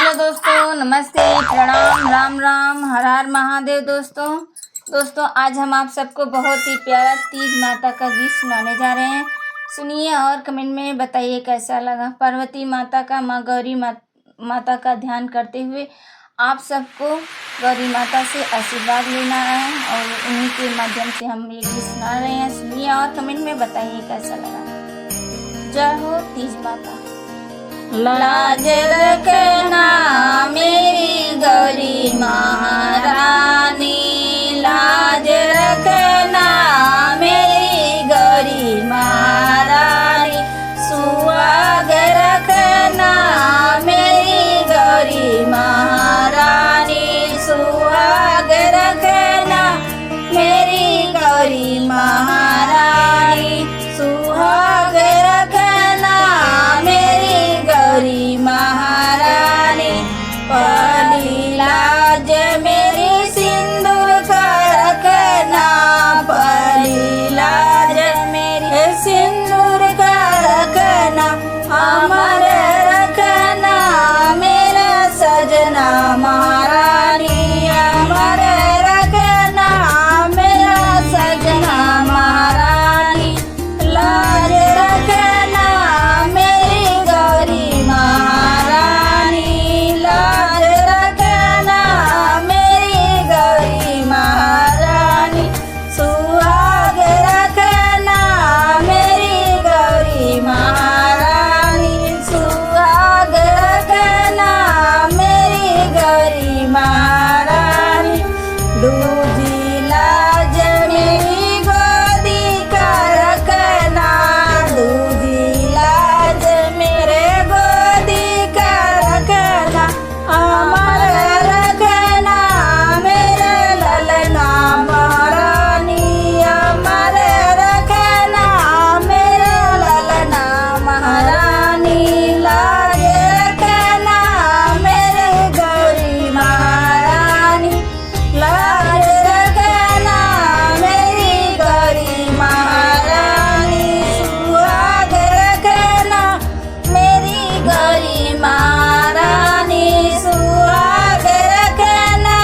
Hello दोस्तों, नमस्ते, प्रणाम, राम राम, हर हर महादेव। दोस्तों आज हम आप सबको बहुत ही प्यारा तीज माता का गीत सुनाने जा रहे हैं। सुनिए और कमेंट में बताइए कैसा लगा। पार्वती माता का, माँ गौरी माता का ध्यान करते हुए आप सबको गौरी माता से आशीर्वाद लेना है और उन्हीं के माध्यम से हम ये गीत सुना रहे हैं। सुनिए और कमेंट में बताइए कैसा लगा। जय हो तीज माता। लाज रखना मेरी गौरी महारानी, लाज रखना मेरी गौरी महारानी, सुहाग रखना मेरी गौरी महारानी, सुहाग रखना मेरी गौरी महारानी, सुहाग रखना मेरी गौरी महारानी। पहली लाज मेरी सिंदूर का रखना, पहली लाज मेरी सिंदूर का रखना, अमर रखना मेरा सजना महारानी, अमर रखना मेरा सजना महारानी, लाज रखना मेरी गौरी महारानी, लाज रखना मेरी गौरी महारानी, सुहाग रखना मेरी गौरी महारानी, सुहाग रखना मेरी गौरी महारानी। दूजी लाज मेरी गोदी का रखना, दूजी लाज मेरे गोदी का रखना, अमर रखना मेरा ललना महारानी, अमर रखना मेरा ललना महारानी, लाज रखना मेरे गौरी महारानी, लाज रखना मेरी गौरी महारानी, सुहाग रखना मेरी गौरी महारानी, सुहाग रखना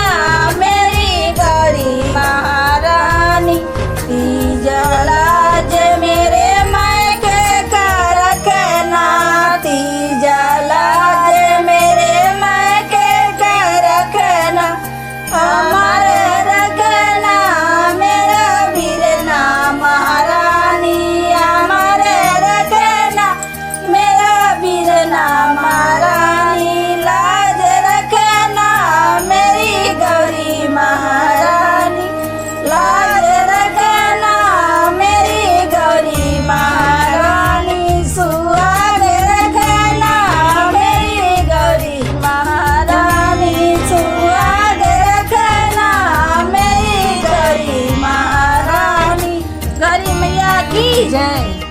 मेरी गौरी महारानी। तीज लाज मेरे मायके का रखना, तीज लाज मेरे मायके का रखना, अमर रखना मेरा वीरना महारानी, अमर रखना मेरा वीरना महारानी, लाज रखना मेरी गौरी महारानी, लाज रखना मेरी गौरी महारानी, सुहाग रखना मेरी गौरी महारानी, सुहाग रखना मेरी गौरी महारानी। गौरी मैया की जय।